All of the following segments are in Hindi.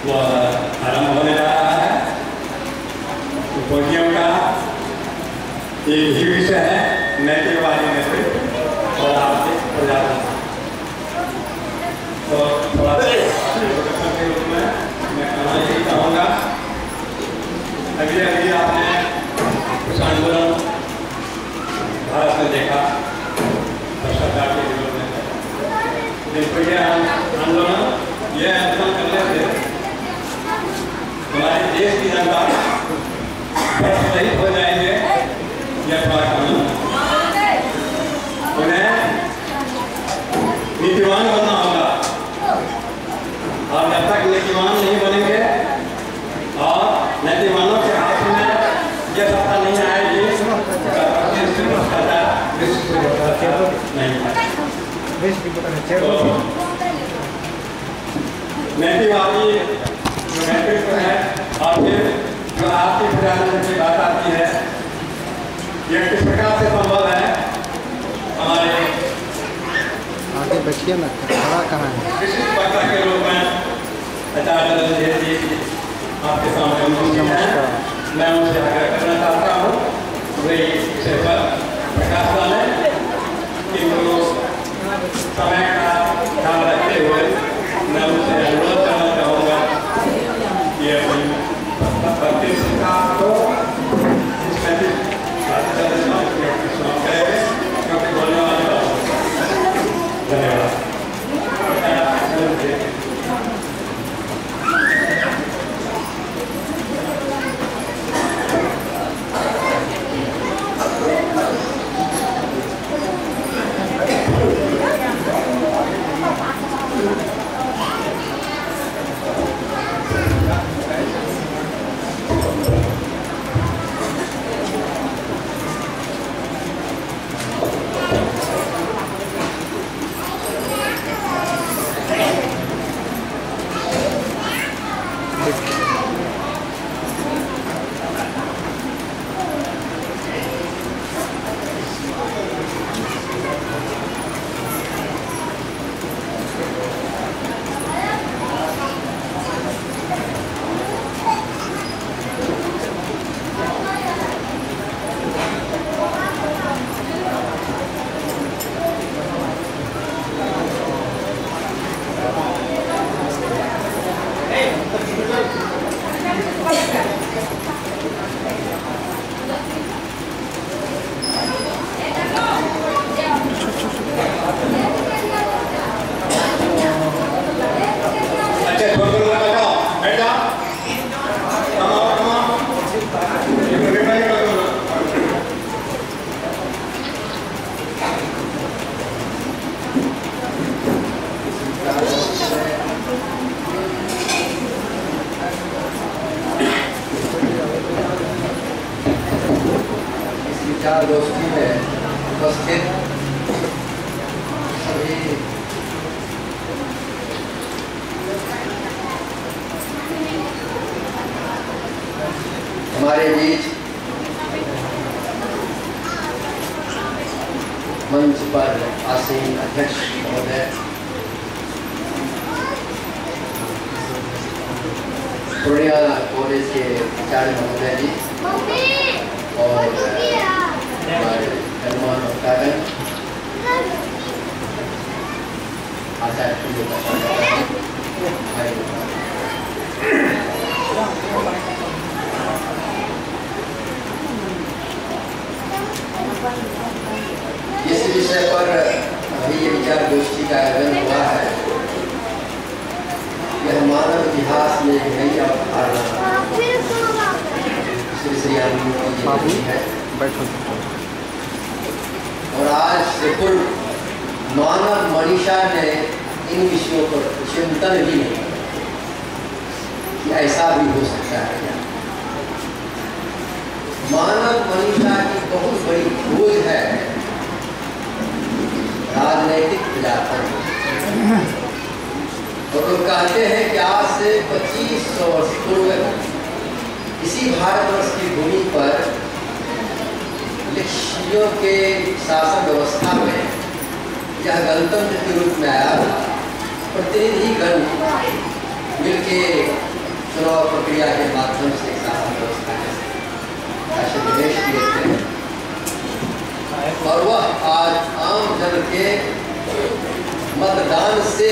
वो आरंभ होने जा रहा है। पोडियम का एक ही विषय है नैतिकवादी नेतृत्व और आर्थिक प्रजातंत्र। तो थोड़ा इंट्रोडक्शन के रूप में मैं कहना यही चाहूँगा, अभी अभी आपने कुछ आंदोलन भारत में देखा सरकार के विरोध में, लेकिन ये आंदोलन करने से हमारे देश की जनता शहीद हो जाएंगे यह कानून। उन्हें नीतिवान बनना होगा और जब तक नीतिवान नहीं बनेंगे और नीतिवानों के हाथ में यह सत्ता नहीं आएगी नैतिकवादी जो नेतृत्व है और फिर जो आर्थिक प्रजातंत्र की बात आती है, यह किस प्रकार से संभव है। हमारे आगे बचिए ना, खड़ा कहाँ है। विशिष्ट वक्ता के रूप में आचार्य रणधीर जी आपके सामने मौजूद हैं। मैं उनसे आग्रह करना चाहता हूँ वे इस विषय पर प्रकाश डालें, किंतु समय का ध्यान रखते हुए मैं उनसे अनुरोध करना चाहूँगा कि अपनी प्रतिष्ठा को समाप्त करेंगे, क्योंकि बोलने वाले धन्यवाद। गोष्ठी में उपस्थित सभी हमारे बीच मंच पर आसीन अध्यक्ष महोदय, पूर्णिया कॉलेज के आचार्य महोदय जी और हमारे हनुमान उत्पादन आचार्य इस विषय पर अभी ये विचार गोष्ठी का आयोजन हुआ है। यह मानव इतिहास में एक नई अवधारणा श्री श्री आनंद है और आज से पूर्व मानव मनीषा ने इन विषयों पर चिंतन भी नहीं कि ऐसा भी हो सकता है क्या। मानव मनीषा की बहुत बड़ी खोज है राजनैतिक प्रजातंत्र। और तो कहते हैं कि आज से 2500 वर्ष पूर्व इसी भारतवर्ष की भूमि पर लिच्छवियों के शासन व्यवस्था में यह गणतंत्र के रूप में आया था। प्रतिनिधिगण मिलके चुनाव प्रक्रिया के माध्यम से शासन व्यवस्था का निर्देश दिए थे और वह आज आम जन के मतदान से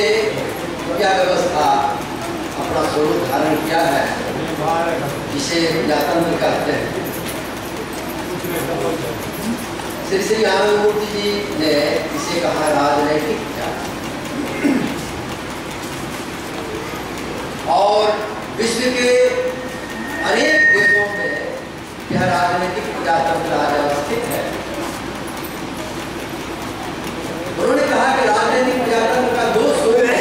क्या व्यवस्था अपना स्वरूप धारण किया है, जिसे प्रजातंत्र कहते हैं। श्री श्री आनंदमूर्ति जी ने इसे कहा राजनैतिक प्रजातंत्र। और विश्व के अनेक देशों में यह राजनीतिक प्रजातंत्र आज अवस्थित है। उन्होंने कहा कि राजनीतिक प्रजातंत्र का दो स्वरूप है।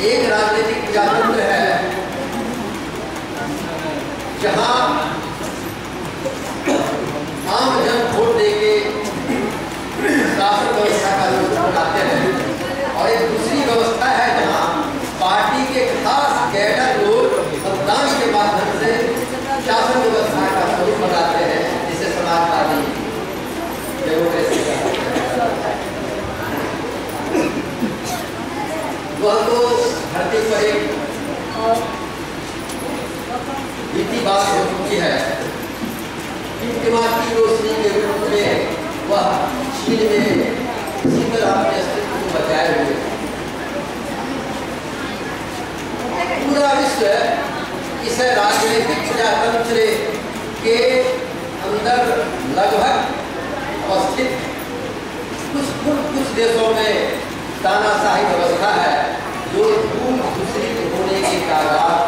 एक राजनीतिक प्रजातंत्र है जहां आम जन वोट देके शासन व्यवस्था का रूप बनाते हैं, और एक दूसरी व्यवस्था है जहां पार्टी के खास कैडर लोग मतदान के माध्यम से शासन व्यवस्था का स्वरूप बनाते हैं, जिसे समाजवादी डेमोक्रेसी का। वह तो धरती पर एक बीती बात हो चुकी है। की रोशनी के रूप में वह चीन में शीतल अपने अस्तित्व को बचाए हुए। पूरा विश्व इस राजनीतिक प्रजातंत्र के अंदर लगभग अवस्थित। कुछ देशों में तानाशाही व्यवस्था है जो दूसरी होने के कागार।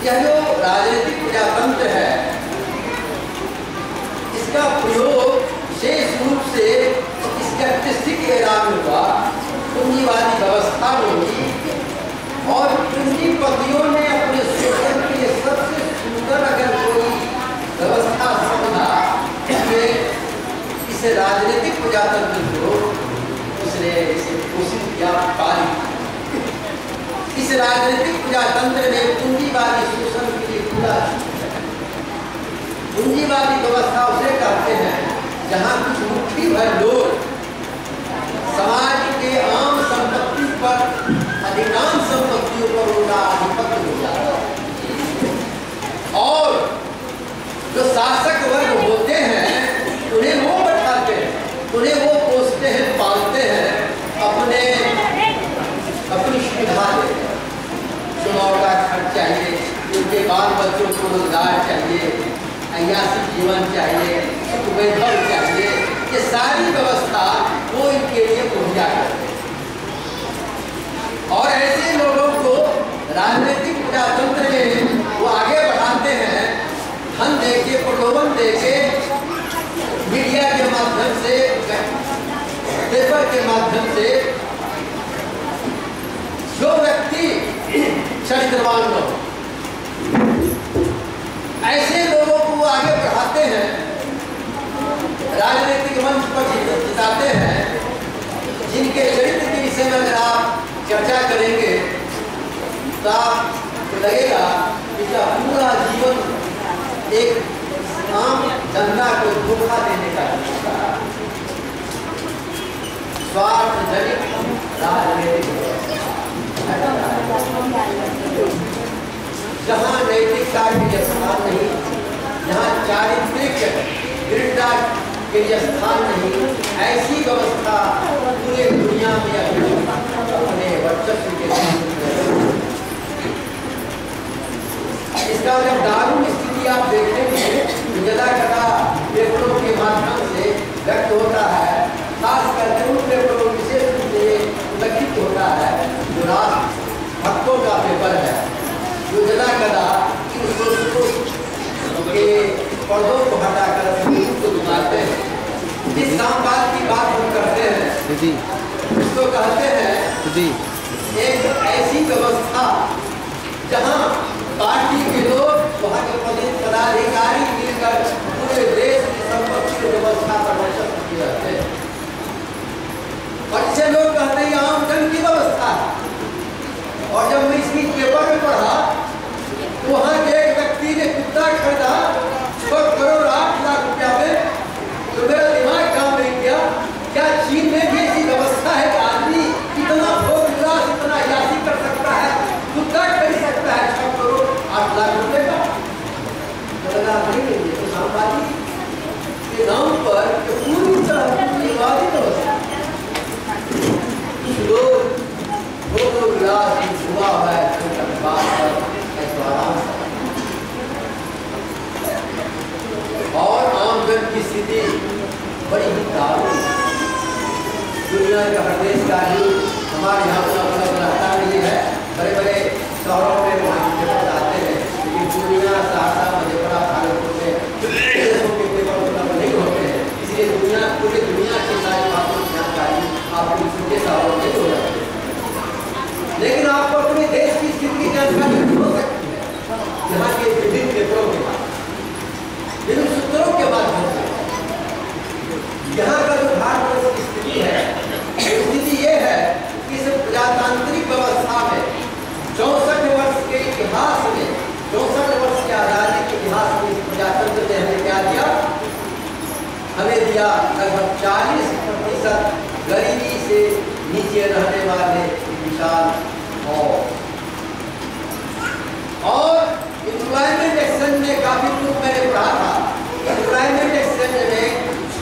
यह जो राजनीतिक प्रजातंत्र है, इसका प्रयोग विशेष रूप से इसके 38 के एरा में हुआ, पूंजीवादी व्यवस्था में हुई, और पूंजीपतियों ने अपने शोषण के लिए सबसे सुंदर अगर कोई व्यवस्था समझा, इस राजनीतिक प्रजातंत्र को उसने इसे घोषित किया पारित। इस राजनीतिक प्रजातंत्र ने पूंजीवादी शोषण के लिए पूरा। पूंजीवादी व्यवस्था उसे कहते हैं जहां कुछ मुट्ठी भर लोग समाज के आम संपत्ति पर, अधिकांश संपत्तियों पर उनका आधिपत्य हो जाता है, और जो शासक वर्ग होते हैं उन्हें वो बैठाते हैं, उन्हें वो पोसते हैं, पालते हैं, अपनी सुविधा देते हैं। चुनाव का खर्च चाहिए, उनके बाल बच्चों को रोजगार चाहिए, ऐयासी जीवन चाहिए, सुख वैभव चाहिए, ये सारी व्यवस्था वो इनके लिए मुहैया करते हैं। और ऐसे लोगों को राजनीतिक प्रजातंत्र में वो आगे बढ़ाते हैं, धन देके, प्रलोभन देके, मीडिया के माध्यम से, पेपर के माध्यम से। जो व्यक्ति चरित्रवान हो, ऐसे लोगों को आगे बढ़ाते हैं, राजनीतिक मंच पर जिताते हैं, जिनके चरित्र के विषय में अगर आप चर्चा करेंगे तो आपको लगेगा कि क्या पूरा जीवन एक आम जनता को धोखा देने का स्वार्थ जनित राजनीतिक, जहां नैतिकता के लिए स्थान नहीं, जहां चारित्रिक दृढ़ता के लिए स्थान नहीं, ऐसी व्यवस्था पूरे दुनिया में अपने वर्चस्व के इसका जब दारुण स्थिति आप देखेंगे, जलाकटा पेपरों के माध्यम से व्यक्त होता है, खास करके उन पेपरों विशेष रूप से उल्लेखित होता है जो राष्ट्र भक्तों का पेपर है, जो जलाकटा इन शोषकों के पर्दों को हटाकर को दिखाते हैं। जिस सामवाद की बात हम करते हैं उसको कहते हैं एक ऐसी व्यवस्था जहां पार्टी के लोग, वहाँ के पदाधिकारी मिलकर पूरे देश की संपत्ति की व्यवस्था पर नजर रखते रहते हैं, और इसे लोग कहते हैं आम जन की व्यवस्था। और जब मैं इसकी पेपर में पढ़ा तो वहाँ के एक व्यक्ति ने कुत्ता खरीदा 6 करोड़ 8 लाख रुपया में, तो मेरा दिमाग काम नहीं किया, क्या चीन में भी ऐसी व्यवस्था है कि आदमी बदला नहीं देंगे तो साम्राज्य के नाम पर पूरी तरह पूरी बाधित हो सकती लोग वो विलास की सुबह है बात पर ऐसा आराम और आमजन की स्थिति बड़ी ही दारुण दुनिया का प्रदेश का ही हमारे यहाँ पर उपलब्ध रहता नहीं है। बड़े बड़े शहरों में वहाँ पेपर आते हैं लेकिन दुनिया सहरसा मधेपुरा भागलपुर में देशों के पेपर उपलब्ध नहीं होते हैं। इसलिए दुनिया पूरी दुनिया की सारी बातों की जानकारी आपको इसके शहरों में हो जाती है लेकिन आपको अपने देश की स्थिति की जानकारी हो सकती है यहाँ के विभिन्न पेपरों के माध्यम विभिन्न सूत्रों के माध्यम से। यहाँ का जो भारत की स्थिति है स्थिति ये है कि इस प्रजातांत्रिक व्यवस्था में 64 वर्ष के इतिहास में 64 वर्ष के आजादी के इतिहास में इस प्रजातंत्र ने हमें क्या दिया? हमें दिया लगभग 40% गरीबी से नीचे रहने वाले विशाल और एम्प्लॉयमेंट एक्सचेंज में काफी कुछ मैंने पढ़ा था। एम्प्लॉयमेंट एक्सचेंज में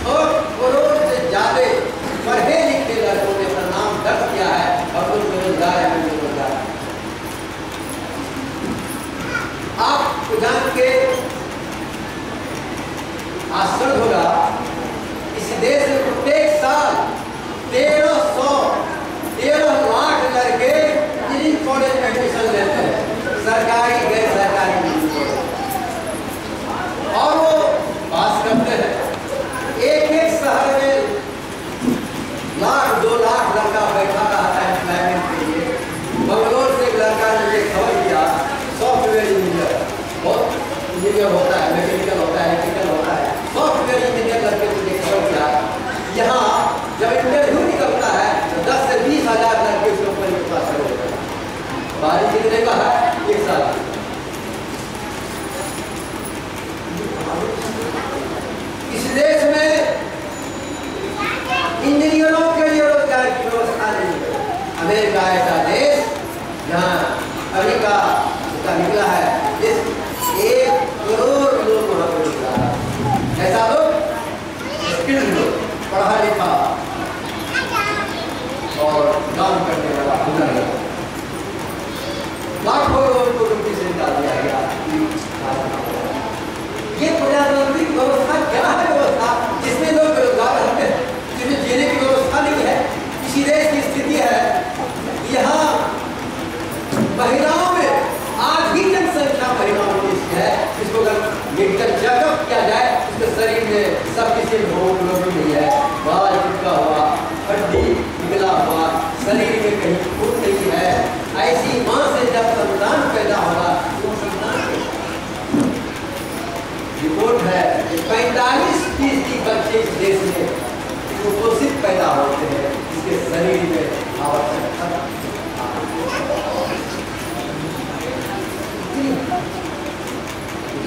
6 करोड़ से ज्यादा पढ़े लिखे लड़कों ने अपना नाम दर्ज किया है और कुछ बेरोजगार है बेरोजगार। आप जान के आश्चर्य होगा इस देश में प्रत्येक साल 13 लाख लड़के इंजीनियरिंग कॉलेज में एडमिशन लेते हैं सरकारी गैर सरकारी और वो पास करते हैं। एक एक शहर में 1-2 लाख लड़का बैठा रहता है एम्प्लॉयमेंट के लिए। बंगलोर से एक लड़का ने मुझे खबर दिया सॉफ्टवेयर इंजीनियर बहुत इंजीनियर होता है मैकेनिकल होता है इलेक्ट्रिकल होता है सॉफ्टवेयर इंजीनियर करके मुझे खबर दिया यहाँ जब इंटरव्यू निकलता है तो 10 से 20 हज़ार लड़के उस कंपनी के पास खड़े होते हैं। बारिश कितने का है? 1 साल। इस देश में इंजीनियरों के लिए रोजगार की व्यवस्था नहीं है। अमेरिका ऐसा देश जहाँ अमेरिका का निकला है 1 करोड़ लोग वहाँ पर रोजगार ऐसा लोग स्किल्ड लोग पढ़ा लिखा और काम करने वाला हुनर लाखों लोगों को नौकरी से निकाल दिया गया। ये प्रजातांत्रिक व्यवस्था क्या है? व्यवस्था जिसमें लोग बेरोजगार रहते हैं जिसमें जीने की व्यवस्था नहीं है। इसी देश की स्थिति है यहाँ महिलाओं में आधी जनसंख्या महिलाओं की है जिसको अगर मेडिकल चेकअप किया जाए उसके शरीर में सब किसी हीमोग्लोबिन नहीं है बाल चिपका हुआ हड्डी निकला हुआ शरीर में कहीं खून नहीं है। ऐसी माँ से जब संतान पैदा होगा वो संतान रिपोर्ट है 45% बच्चे इस देश में कुपोषित पैदा होते हैं इसके शरीर में आवश्यकता।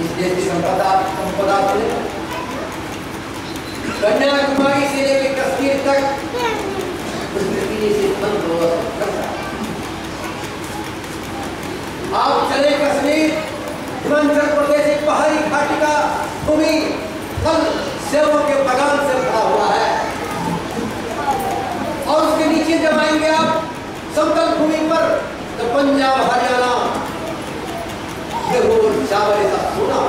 इस देश की संपदा कन्याकुमारी से लेकर कश्मीर तक आप चले कश्मीर हिमाचल प्रदेश एक पहाड़ी घाटी का भूमि फल सेबों के बागान से भरा हुआ है और उसके नीचे जब आएंगे आप समतल भूमि पर तो पंजाब हरियाणा गेहूं चावल ऐसा सोना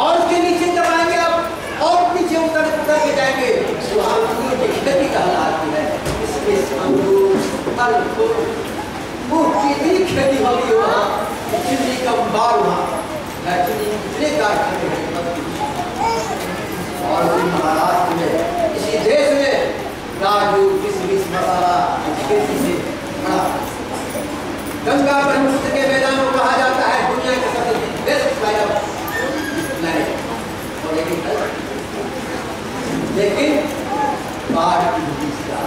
और उसके नीचे जब आएंगे आप और नीचे उतर के जाएंगे तो अंगूर की खेती कहलाती है। इसमें अंगूर फल फूल कितनी खेती होगी वहाँ चीनी का अंबार वहाँ इतने कारखाने हैं और महाराष्ट्र में इसी देश में काजू किशमिश मसाला खेती से बड़ा गंगा ब्रह्मपुत्र के मैदान को कहा जाता है दुनिया के सबसे बेस्ट प्लानट लेकिन बाढ़ की विविधता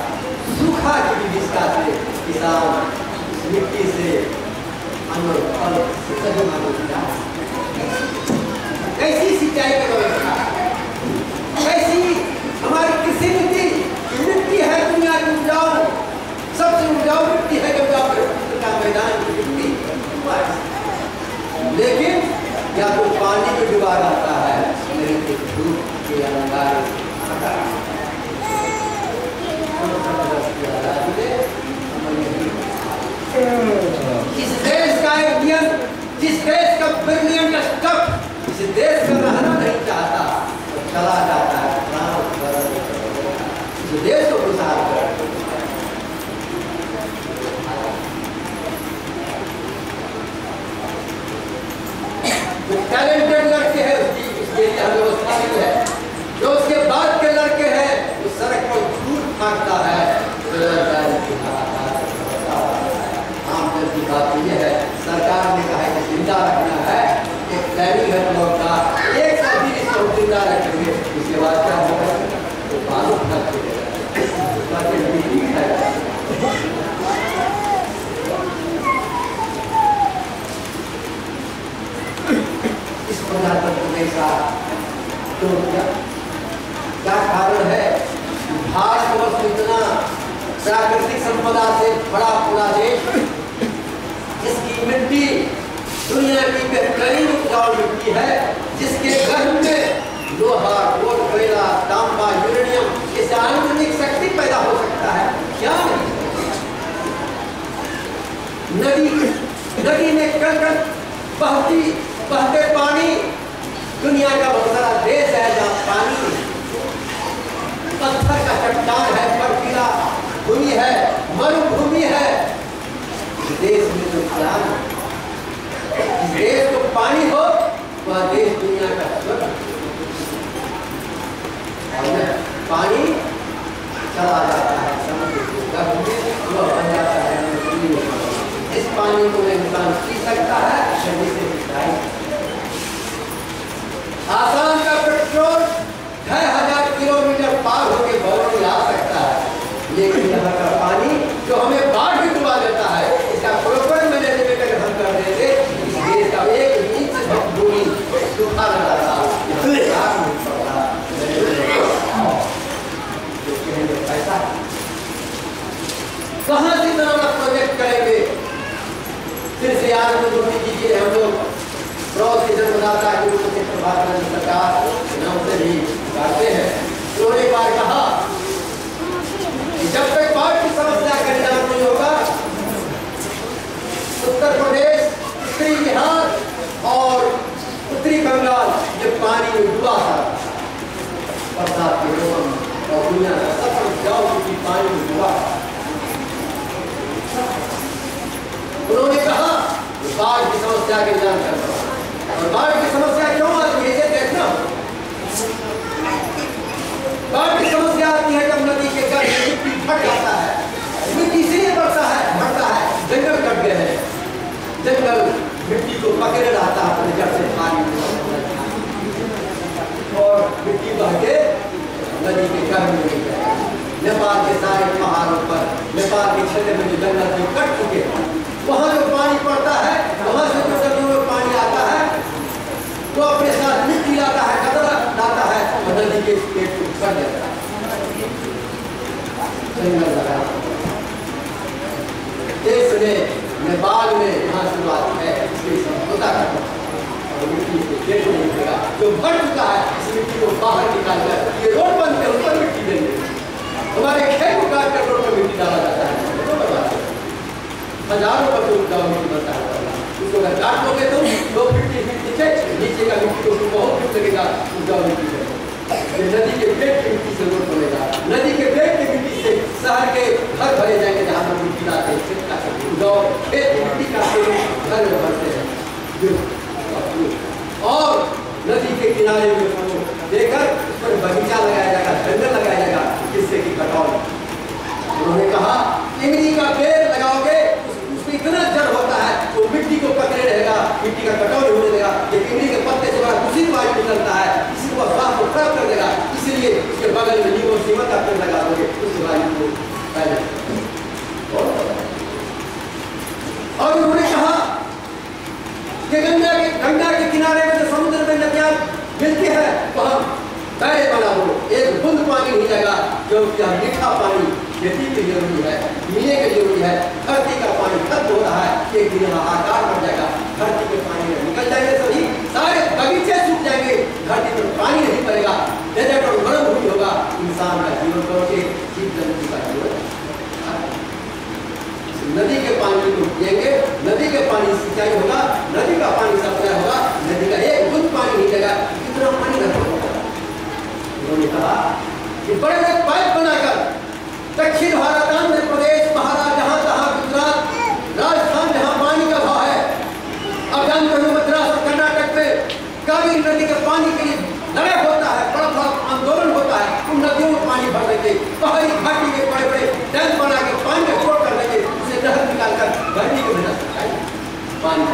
सूखा की विविधता से किसान मिट्टी से अन्न फल सभी कैसी सिंचाई की व्यवस्था कैसी हमारी कृषि नीति मिट्टी है दुनिया की उपजाऊ सबसे उपजाऊ मिट्टी है जब का मैदान की मिट्टी या तो पानी में डुबा रहता है, नहीं तो धूप के अंगार इस देश का इंडियन, जिस देश का ब्रिलियंट स्टफ इस देश में रहना नहीं चाहता तो चला जाता है, इस देश को खुशहाल कर। टैलेंटेड लड़के हैं उसके लिए व्यवस्था नहीं है, जो उसके बाद के लड़के हैं उस सड़क पर धूल फाड़ता है। आमदन की बात यह है, सरकार ने कहा है कि जिंदा रखना है, एक प्लानिंग है लोग का 120 को जिंदा रखेंगे, उसके बाद क्या होगा तो बालू खर्च हो जाएगा। इस प्रजातंत्र के साथ तो क्या कारण है? भारतवर्ष इतना प्राकृतिक संपदा से बड़ा पूरा देश, जिसकी मिट्टी दुनिया की बेहतरीन उपजाऊ मिट्टी है, जिसके गर्भ में लोहा, गोल्ड, कोयला, तांबा, यूरेनियम, इससे आनुवंशिक शक्ति पैदा हो सकता है, क्या नहीं? नदी में कल बहते पानी, दुनिया का बहुत सारा देश है जहाँ पानी पत्थर का चट्टान है, बर्फीला भूमि है, मरुभूमि है। इस देश में जो ज्ञान, इस देश को पानी हो वह देश दुनिया का स्वर्ग। पानी चला जाता है समुद्र के गर्भ में, वह बन जाता है नदी। इस पानी को इंसान पी सकता है, शरीर से पिटाई। आसाम का पेट्रोल 6000 किलोमीटर पार होकर बरौनी आ सकता है, लेकिन यहाँ का पानी जो हमें बाढ़ में डुबा देता है, इसका प्रॉपर मैनेजमेंट अगर हम कर देते, इस देश का 1 इंच भूमि सूखा न रहता। पैसा कहाँ से इतना बड़ा प्रोजेक्ट करेंगे? फिर से याद में जोड़ी कीजिए, हम लोग क्रॉस के जन्मदाता के रूप में प्रभात सरकार नाम से भी गाते हैं। उन्होंने एक बार कहा कि जब तक बाढ़ की समस्या का निदान नहीं होगा, उत्तर प्रदेश, उत्तरी बिहार और उत्तरी बंगाल ये पानी में डूबा था, बरसात के मौसम और दुनिया का सब जाओ की पानी में डूबा। उन्होंने कहा बाढ़ की समस्या के निदान करना, और बाढ़ की समस्या क्यों आती है ये देखना। बाढ़ की समस्या आती है जब नदी के गर्भ में मिट्टी फट जाता है, मिट्टी इसलिए बढ़ता है, जंगल कट गए हैं, जंगल मिट्टी को पकड़े रहता है अपने जड़ से पानी में, और मिट्टी बह के नदी के गर्भ में गिर जाए। नेपाल के सारे पहाड़ों पर, नेपाल के क्षेत्र में जो जंगल जो कट चुके हैं, वहाँ जो पानी पड़ता है, वहाँ से जो नदियों में पानी आता है, तो अपने साथ मिट्टी लाता है, कचरा लाता है, और नदी के पेट को कर देता है। देश में नेपाल में यहाँ शुरुआत है, इसके समझौता करना और मिट्टी को पेट नहीं मिलेगा, जो भर चुका है इस मिट्टी को बाहर निकाल कर ये रोड बनते हैं, उस पर मिट्टी देंगे। हमारे खेत को काट कर रोड पर मिट्टी डाला जाता है, हजारों का उपजाऊ मिट्टी बनता है, उसको अगर काट दोगे तो 2 फीट नीचे का मिट्टी को बहुत फीट लगेगा उपजाऊ मिट्टी से। नदी के पेट की मिट्टी से रोड बनेगा, नदी के पेट की मिट्टी से शहर के घर भरे जाएंगे जहाँ पर मिट्टी लाते हैं, उपजाऊ खेत मिट्टी का घर में भरते हैं। और नदी के किनारे में देकर उस पर बगीचा लगाया जाएगा, जंगल लगाया जाएगा, जिससे कि कटाव। उन्होंने कहा इमली का पेड़ लगाओगे, उसमें इतना जड़ होता है वो मिट्टी को पकड़े रहेगा, मिट्टी का कटाव नहीं होने देगा। ये इमली के पत्ते से बड़ा दूषित वायु निकलता है, इसी को स्वास्थ्य को खराब कर देगा, इसलिए उसके बगल में नीम और सीमा का पेड़ लगा दोगे, उस वायु को पहले। और उन्होंने कहा कि गंगा के किनारे में जो समुद्र में नदियां मिलती है, वहाँ बैरे बना दो, एक बूंद पानी नहीं जाएगा, क्योंकि मीठा पानी खेती के लिए जरूरी है, पीने के लिए जरूरी है। धरती का पानी खत्म हो रहा है, एक दिन हाहाकार बढ़ जाएगा, धरती के पानी में निकल जाएंगे सभी सारे कावेरी नदी के पानी के लिए लड़ाई होता है, बड़ा बड़ा आंदोलन होता है, उन नदियों में पानी भर देते, पहाड़ी घाटी में बड़े बड़े डैम बना के पानी में छोड़ कर देते, उसे नहर निकालकर गर्मी को बना सकता है पानी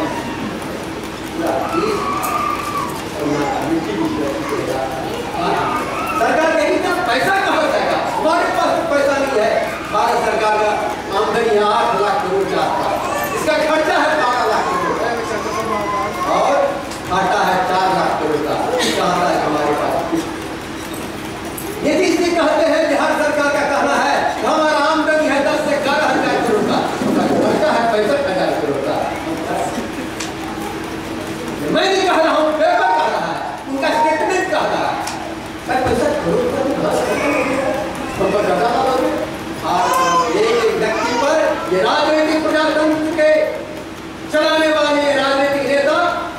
सरकार कहेगी ना पैसा कहाँ जाएगा, हमारे पास तो पैसा नहीं है। भारत सरकार का आमदनी 8 लाख करोड़ के आसपास, इसका खर्चा है 12 लाख करोड़ और घाटा है 4 लाख करोड़ का। कहाँ है हमारे पास? यदि इसलिए कहते हैं बिहार सरकार का कहना है हमारा आमदनी है 10 से 11 हजार करोड़ का, खर्चा है 65,000 करोड़ का। मैं नहीं कह रहा हूँ, पेपर कह रहा है, उनका स्टेटमेंट कह रहा है। पैसा करोड़ का एक व्यक्ति पर ये राजनीतिक प्रजातंत्र के चलाने वाले राजनीतिक नेता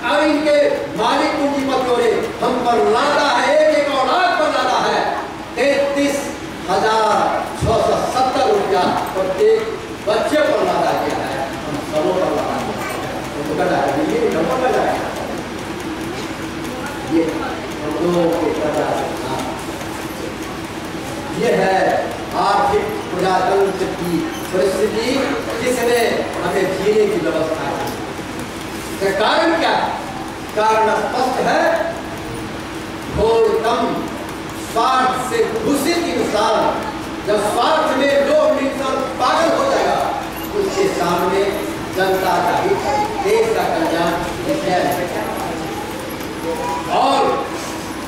और इनके मालिक पूंजीपतियों ने हम पर लादा है, एक औलाद पर लादा है 33,670 रुपया प्रत्येक बच्चे पर लादा किया है। हम सबों पर लादा तो करना है, ये नंबर कर जाएगा, ये हम लोगों के करना है। ये है आर्थिक प्रजातंत्र की परिस्थिति जिसने हमें जीने की व्यवस्था की। इसका कारण क्या है? कारण स्पष्ट है, घोरतम स्वार्थ से दूषित इंसान, जब स्वार्थ में लोभ इंसान पागल हो जाएगा, उसके सामने जनता का हित, देश का कल्याण विषय है। और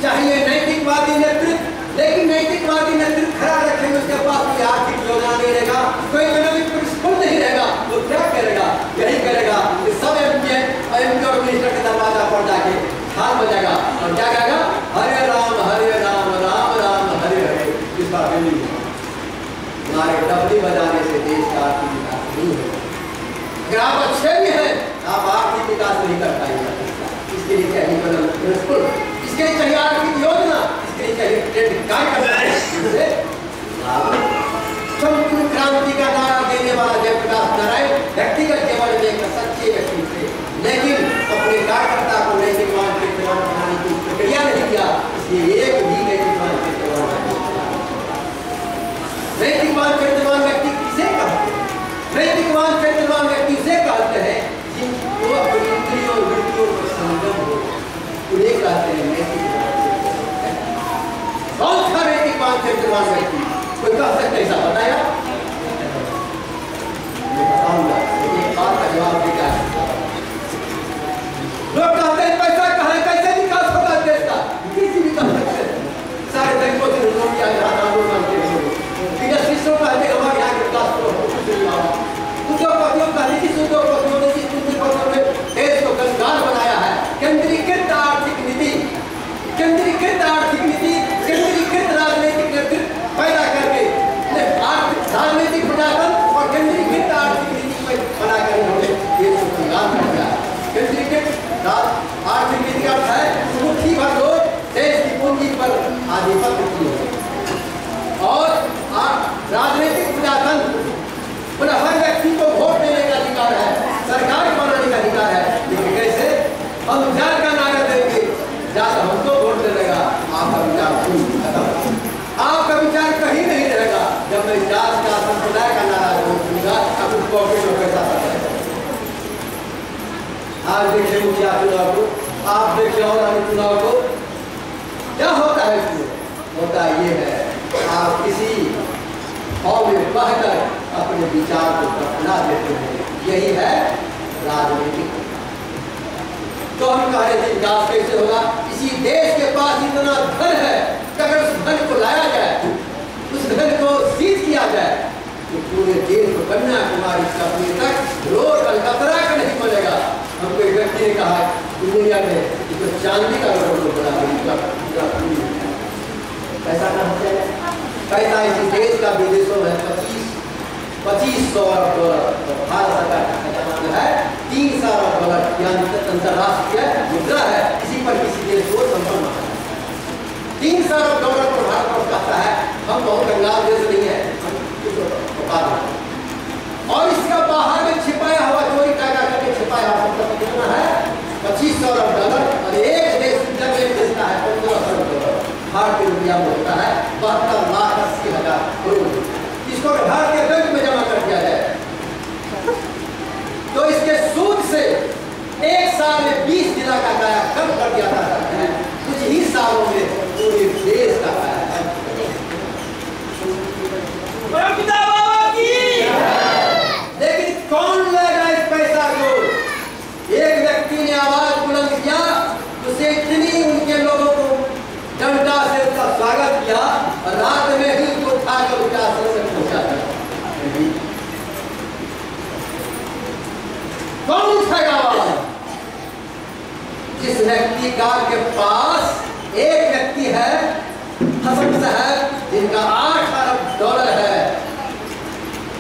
चाहिए नैतिकवादी नेतृत्व, लेकिन नैतिकवादी नेतृत्व खड़ा रखेंगे, उसके पास कोई आर्थिक योजना नहीं रहेगा, कोई इकोनॉमिक प्रिंसिपल नहीं रहेगा, वो क्या करेगा? यही करेगा कि सब एमपी और मिनिस्टर के दरवाजा पर जाके हाथ बजाएगा और क्या कहेगा? हरे राम राम राम हरे हरे। इस बात में नहीं, हमारे डबली बजाने से देश का आर्थिक विकास नहीं है। अगर आप अच्छे भी हैं, आप आर्थिक विकास नहीं कर पाएंगे। इसके लिए चाहिए इकोनॉमिक प्रिंसिपल, इसके लिए चाहिए आर्थिक योजना, इसके लिए चाहिए क्या करना है? संपूर्ण क्रांति का नारा देने वाला जयप्रकाश नारायण व्यक्तिगत जीवन में एक सच्चे व्यक्ति थे, लेकिन अपने कार्यकर्ता को नैतिकवान चरित्रवान बनाने की प्रक्रिया नहीं किया, इसलिए एक भी नैतिकवान चरित्रवान व्यक्ति किसे कहते हैं? नैतिकवान चरित्रवान व्यक्ति उसे कहते हैं जिनको अपनी इंद्रियों और वृत्तियों को संयम हो, उन्हें कहते हैं नैतिकवान चरित्रवान। कौन था नैतिकवान चरित्रवान व्यक्ति? कोई कह सकते ऐसा बताया? बताऊंगा, एक बात का जवाब देगा। लोग कहते हैं पैसा कहाँ है, कैसे विकास होगा देश का? किसी भी कह सकते हैं, सारे बैंकों से लोन किया जा रहा है, इंडस्ट्रीजों कहते हैं हमारे यहाँ विकास को कुछ नहीं हुआ, उद्योगपतियों कहते हैं किस उद्योगपतियों ने जिस पूंजीपतियों ने देश को कंगाल बनाया है। केंद्रीकृत आर्थिक नीति, केंद्रीकृत राजनीतिक नेतृत्व पैदा करके राजनीतिक प्रजातंत्र और केंद्रीकृत आर्थिक नीति बनाकर इन्होंने देश को कंगाल कर दिया। केंद्रीकृत आर्थिक नीति का अर्थ है मुट्ठी भर लोग देश की पूंजी पर आधिपत्य किए और राजनीतिक प्रजातंत्र मतलब हर व्यक्ति को वोट देने का अधिकार है, सरकार बनाने का अधिकार है, लेकिन कैसे? हम विचार का नारा देंगे, ज्यादा हमको वोट देगा, आपका विचार खत्म, आपका विचार कहीं नहीं रहेगा। जब मैं जात का संप्रदाय का नारा दूंगा, अब उस पॉकेट में पैसा आता। आज देखिए मुखिया चुनाव को, आप देखिए और अन्य चुनाव को, क्या होता है? होता ये है, आप किसी हॉल में बहकर अपने विचार को अपना देते हैं, यही है राजनीतिक। तो हम कह रहे थे विकास कैसे होगा? इसी देश के पास इतना धन है कि अगर उस धन को लाया जाए, उस धन को सीज किया जाए, तो पूरे देश को कन्याकुमारी से अपने तक रोड अलकतरा का नहीं बनेगा। हमको एक व्यक्ति ने कहा दुनिया में तो चांदी का रोड बना पैसा कहाँ से? पैसा इसी देश का विदेशों में 2500 अरब डॉलर, भारत सरकार का खजाना है 300 अरब डॉलर, अंतरराष्ट्रीय मुद्रा है, इसी पर किसी देश को संपन्न है। 300 अरब डॉलर पर भारत वर्ष कहता है हम बहुत कंगाल देश नहीं है, और इसका बाहर में छिपाया हुआ चोरी टाका करके छिपाया हुआ कितना है? 2500 अरब डॉलर। और एक देश इंडिया में होता है 72,80,000 करोड़। इसको भारतीय बैंक में जमा कर दिया जाए तो इसके सूद से एक साल में 20 जिला का कायाकल्प कर दिया जा सकता है। कुछ ही सालों में पूरे देश का कायाकल्प। लेकिन कौन लेगा इस पैसा को? एक व्यक्ति ने आवाज बुलंद किया, उसे इतनी उनके लोगों को डंडा से उसका स्वागत किया और रात में ही उसको उठाकर उसके आश्रम में पहुंचा दिया। कौन उठाएगा आवाज? जिस व्यक्ति का के पास एक व्यक्ति है हसन साहब, जिनका 8 अरब डॉलर है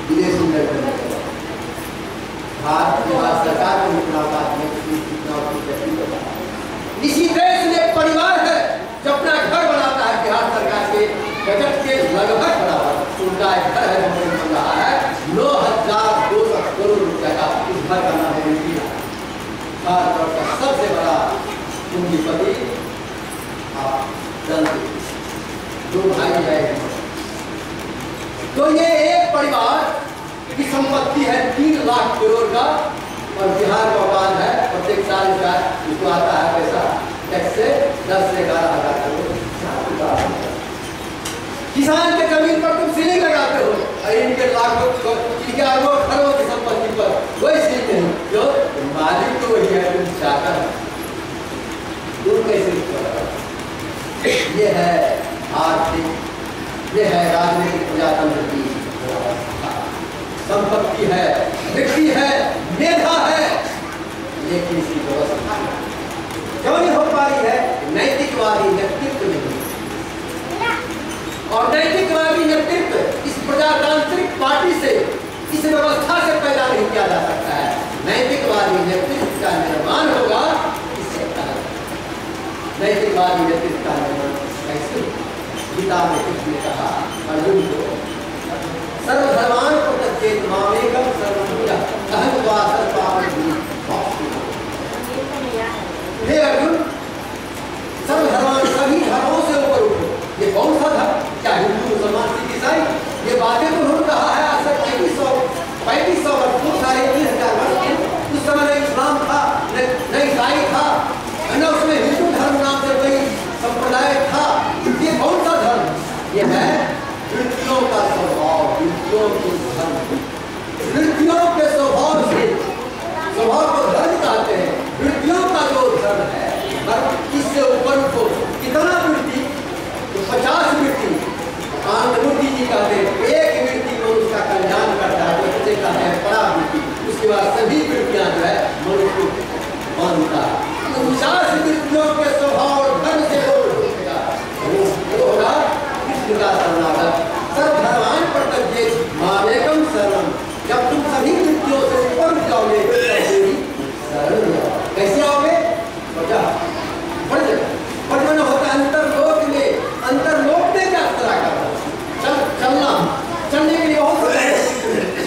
विदेशी मुद्रा। भारत सरकार को इसी देश में परिवार है जो अपना घर बनाता है बिहार सरकार के बजट के लगभग बराबर। उनका एक घर है जो बन रहा है 9,200 करोड़ रुपए का। इस घर का नाम है इंडिया। भारत का सबसे बड़ा पूंजीपति दो भाई है। तो ये एक परिवार की संपत्ति है 3 लाख करोड़ का और बिहार का बांध है प्रत्येक साल का उसको आता है पैसा टैक्स से 10 से 11,000 करोड़। किसान के जमीन पर तुम सीलिंग लगाते हो और इनके लाखों इनके अरबों खरबों की संपत्ति पर कोई सीलिंग नहीं। जो मालिक तो वही है, तुम चाकर तुम कैसे? ये है आर्थिक, ये है राजनीतिक प्रजातंत्र की संपत्ति है, व्यक्ति है, मेधा है, लेकिन इसकी व्यवस्था क्यों नहीं हो पा रही है? नैतिकवादी नेतृत्व नहीं। और नैतिकवादी नेतृत्व इस प्रजातांत्रिक पार्टी से, इस व्यवस्था से पैदा नहीं किया जा सकता है। नैतिकवादी नेतृत्व का निर्माण होगा इससे पहले। नैतिकवादी नेतृत्व का निर्माण कैसे? गीता में कृष्ण ने कहा अर्जुन को, सर्वधर्मान प्रत्येक मामेकम सर्वपूजा अहंवा सर्वपावनी। हे अर्जुन, सर्वधर्मान सभी धर्मों से ऊपर उठो। ये कौन सा धर्म? क्या हिंदू, मुसलमान, सिख, ईसाई? ये बातें तो उन्होंने कहा है आज से 3500 वर्ष, खूब सारे 30,000 वर्ष। उस समय न इस्लाम था, न ईसाई था, न उसमें हिंदू धर्म नाम से कोई संप्रदाय था। ये कौन सा धर्म? ये है वृत्तियों का स्वभाव, वृत्तियों के धर्म। वृत्तियों के स्वभाव से, स्वभाव को धर्म कहते हैं। वृत्तियों का जो धर्म है, इससे ऊपर उठो। कितना वृत्ति? तो 50 वृत्ति। आनंदमूर्ति जी कहते हैं एक वृत्ति को उसका कल्याण करता है, तो उसे कहते हैं बड़ा वृत्ति। उसके बाद सभी वृत्तियां जो है मनुष्य को मानता है। 50 वृत्तियों के स्वभाव और धर्म से वो होगा कृष्ण का शरणागत। सर्वधर्मान प्रत्येक मामेकम शरणम। जब तुम सभी वृत्तियों से ऊपर जाओगे शरण जाओ। कैसे आओगे? बढ़ होता अंतरलोक में। अंतरलोक में क्या तरह का चलना, चलने के लिए बहुत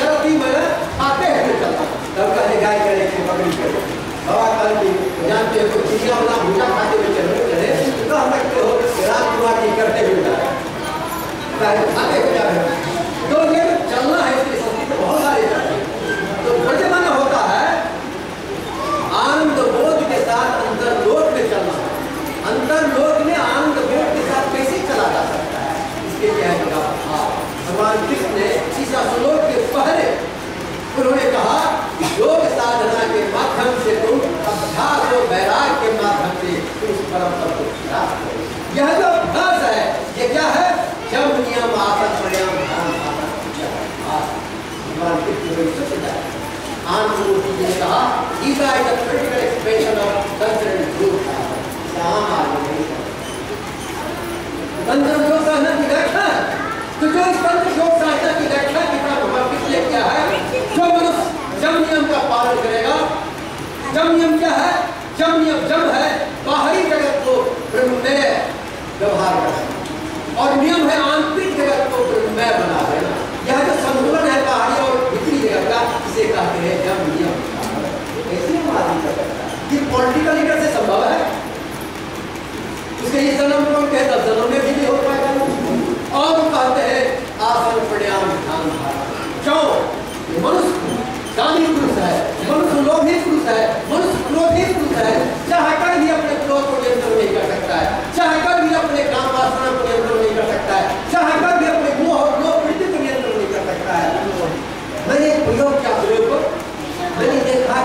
चलती मैंने आते हैं चलता। तब कहते गाय करे बकरी करे हवा कर जानते हो चिड़िया वाला भूजा खाते हुए चले तो हम लगते हो रात कुमार की करते हुए खाते हुए जा रहे। तो ये चलना है, इसकी संस्कृति में बहुत सारे तो बड़े माना होता है आनंद बोध के साथ अंतरलोक में चलना। अंतरलोक में आनंद बोध के साथ कैसे चला जा सकता है? इसके क्या है? भगवान कृष्ण ने इस श्लोक के पहले उन्होंने कहा योग साधना के माध्यम से तुम अभ्यास और वैराग के माध्यम से तुम उस परम पद को प्राप्त करो। यह जो अभ्यास है ये क्या है? जब नियम आसन प्राणायाम ध्यान भगवान कृष्ण आनंदमूर्ति जी ने कहा Gita is a critical expression of cultural growth. आम आदमी नहीं तंत्र योग साधना की व्याख्या। तो जो इस तंत्र योग साधना की व्याख्या गीता भगवान कृष्ण ने किया है, जो मनुष्य जम नियम का पालन करेगा। जम नियम क्या है? जम नियम जम है बाहरी जगत को ब्रह्ममय व्यवहार करना और नियम है आंतरिक जगत को ब्रह्ममय बना देना। यह जो संतुलन है बाहरी और भीतरी जगत का, इसे कहते हैं जम नियम। ऐसे आदमी कर सकता है। ये पॉलिटिकल लीडर से संभव है? उसके ये जन्म को कहता जन्म में भी नहीं हो पाएगा। और वो कहते हैं आसन प्राणायाम ध्यान धारणा। क्यों? मनुष्य कामी पुरुष है, मनुष्य लोभी पुरुष है, मनुष्य क्रोधी पुरुष है। चाहकर भी अपने क्रोध को नियंत्रण नहीं कर सकता है, चाहकर भी अपने काम वासना को नियंत्रण नहीं कर सकता है, चाहकर भी अपने मोह और लोभ वृत्ति को नियंत्रण नहीं कर सकता है। मैंने एक प्रयोग किया, प्रयोग मैंने देखा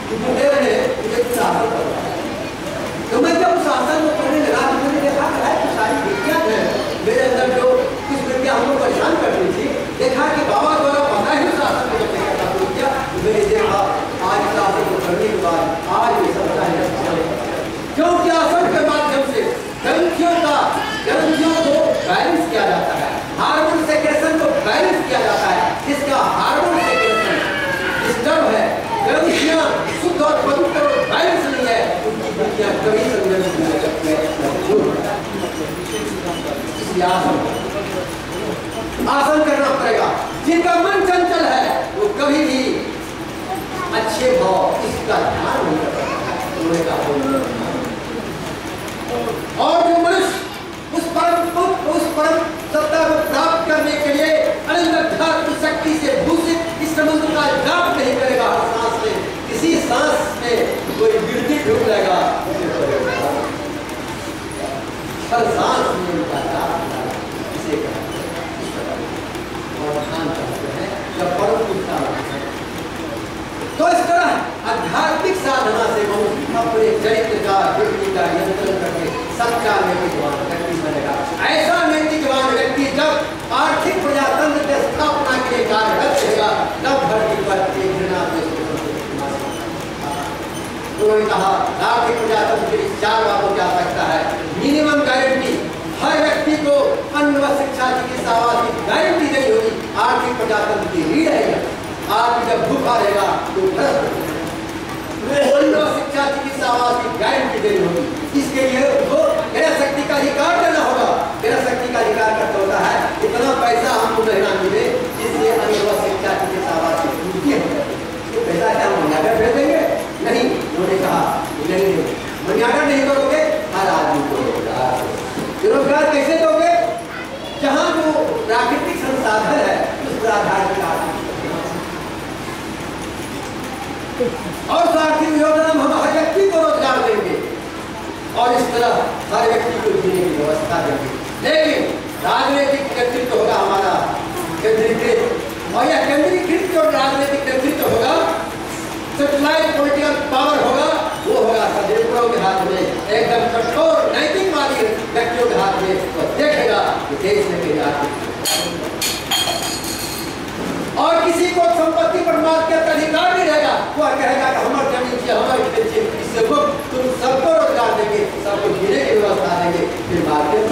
कि गुरुदेव ने मुझे कुछ आसन करवाया। तो मैं जब उस आसन को करने लगा तो मैंने देखा कि सारी विद्या है मेरे अंदर जो कुछ विद्या हमको परेशान करती थी, देखा कि बाबा द्वारा बना ही उस आसन को करने का विद्या। मैंने देखा आज इस आसन को करने के बाद आज ये सब क्योंकि आसन के माध्यम से ग्रंथियों को बैलेंस किया जाता है, हार्मोन सेक्रेशन को बैलेंस किया जाता है। जिसका हार्मोन सेक्रेशन डिस्टर्ब है, ग्रंथियां शुद्ध और पवित्र और बैलेंस नहीं है, उनकी ग्रंथियां कभी संग्रहित नहीं कर सकती। आसन करना पड़ेगा। जिनका मन चंचल है वो कभी भी अच्छे भाव इसका ध्यान नहीं कर सकता। और जो मनुष्य उस परम सत्ता को प्राप्त करने के लिए अनंत अध्यात्म शक्ति से भूषित इस समुद्र का जाप नहीं करेगा, हर सांस में किसी सांस में कोई गिरती ढूंढ लेगा, हर सांस में उनका जाप इसे और ध्यान करते हैं जब परम पुरुष। तो इस तरह आध्यात्मिक साधना से मनुष्य अपने चरित्र का व्यक्ति का नियंत्रण करके सच्चा नैतिकवान व्यक्ति बनेगा। ऐसा नैतिकवान व्यक्ति जब आर्थिक प्रजातंत्र की स्थापना के लिए कार्यरत रहेगा तब धरती पर एक उन्होंने कहा आर्थिक प्रजातंत्र के लिए 4 बातों की आवश्यकता है। मिनिमम गारंटी, हर व्यक्ति को अन्न व शिक्षा चिकित्सा की गारंटी देनी होगी। आर्थिक प्रजातंत्र की रीढ़ है। आप जब भूखा रहेगा तो अन्न शिक्षा चिकित्सा की गारंटी देनी होगी। इसके लिए उनको गैर शक्ति का अधिकार देना होगा। गैर शक्ति का अधिकार करता होता है इतना पैसा हमको महीना मिले जिससे अन्न शिक्षा चिकित्सा की पूर्ति हो। तो पैसा क्या मनियागर भेज देंगे? नहीं, उन्होंने कहा नहीं, मनियागर नहीं करोगे हर आदमी को रोजगार। रोजगार कैसे दोगे? जहाँ जो प्राकृतिक संसाधन है उस पर आधार और आर्थिक योजना हम हर व्यक्ति को रोजगार देंगे और इस तरह हर व्यक्ति को जीने की व्यवस्था देंगे। लेकिन राजनीतिक नेतृत्व होगा हमारा केंद्रीकृत, और यह केंद्रीकृत जो राजनीतिक नेतृत्व होगा, सेटेलाइट पॉलिटिकल पावर होगा, वो होगा सदैव के हाथ में, एकदम कठोर नैतिकवादी व्यक्तियों के हाथ में। तो देखेगा कि देश में कहीं आर्थिक और किसी को संपत्ति पर मालिक का अधिकार नहीं रहेगा। वो कहेगा कि हमारी जमीन से हमारी खेत से इससे तुम सबको रोजगार देंगे, सबको जीने की व्यवस्था देंगे। फिर मार्केट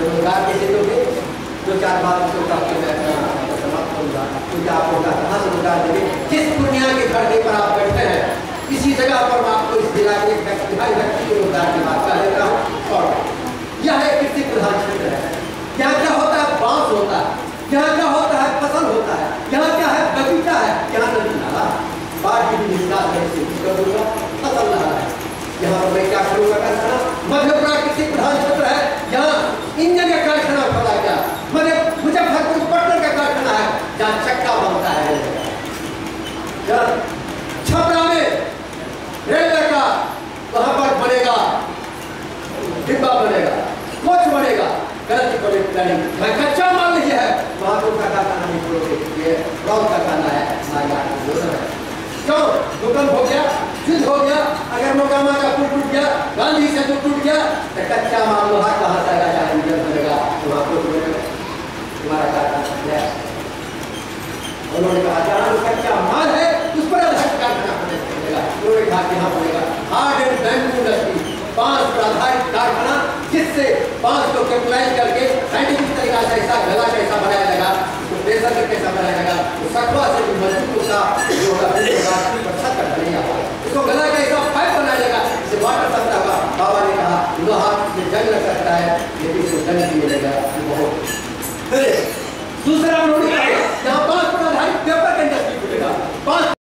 रोजगार कैसे दोगे? 2-4 बार उसको समाप्त होगा। तो क्या आप कहाँ से रोजगार देंगे? जिस दुनिया के धरती पर आप बैठते हैं इसी जगह पर मैं आपको इस जिला के व्यक्ति को रोजगार की बात कर देता हूँ। और यह एक कृषि प्रधान क्षेत्र है। यहाँ क्या होता है? बांस होता है, यहाँ क्या होता है? फसल होता है, यहाँ क्या है? बगीचा है, यहाँ नदी नाला, बाढ़ की भी निकाल है, फसल लगा है। यहाँ पर मैं क्या करूँगा? कारखाना मध्यपुरा कृषि प्रधान क्षेत्र है, यहाँ इंजन का कारखाना खोला गया। मुजफ्फरपुर पटना का कारखाना है जहाँ चक्का बनता है। छपरा में रेलवे का वहां पर बनेगा, डिब्बा बनेगा, कोच बनेगा, गलत प्लानिंग कच्चा माल नहीं है वहां तो कारखाना नहीं खोलोगे, ये रॉन्ग कारखाना है। क्यों? भूकंप हो गया, युद्ध हो गया, अगर मोकामा का पुल टूट गया, गांधी से जो टूट गया तो कच्चा माल वहां कहाँ से आएगा? जहाँ इंजन बनेगा वहां को तुम्हारा कारखाना है। उन्होंने कहा जहाँ कच्चा माल है उस पर आधारित कारखाना बनेगा। उन्होंने कहा कि हाँ बनेगा हार्ड एंड बैम्बू इंडस्ट्री, बांस पर आधारित कारखाना, जिससे बांस को कैपिटलाइज करके साइंटिफिक तरीका से ऐसा गला कैसा बनाया जाएगा, उसको प्रेशर से कैसा बनाया जाएगा, तो सखुआ से भी मजबूत होगा, जो होगा छत का ढलेगा, उसको गला कैसा पाइप बनाया जाएगा, इससे वाटर सकता होगा। बाबा ने कहा लोहा से जंग लग सकता है लेकिन इसको जंग नहीं मिलेगा। बहुत दूसरा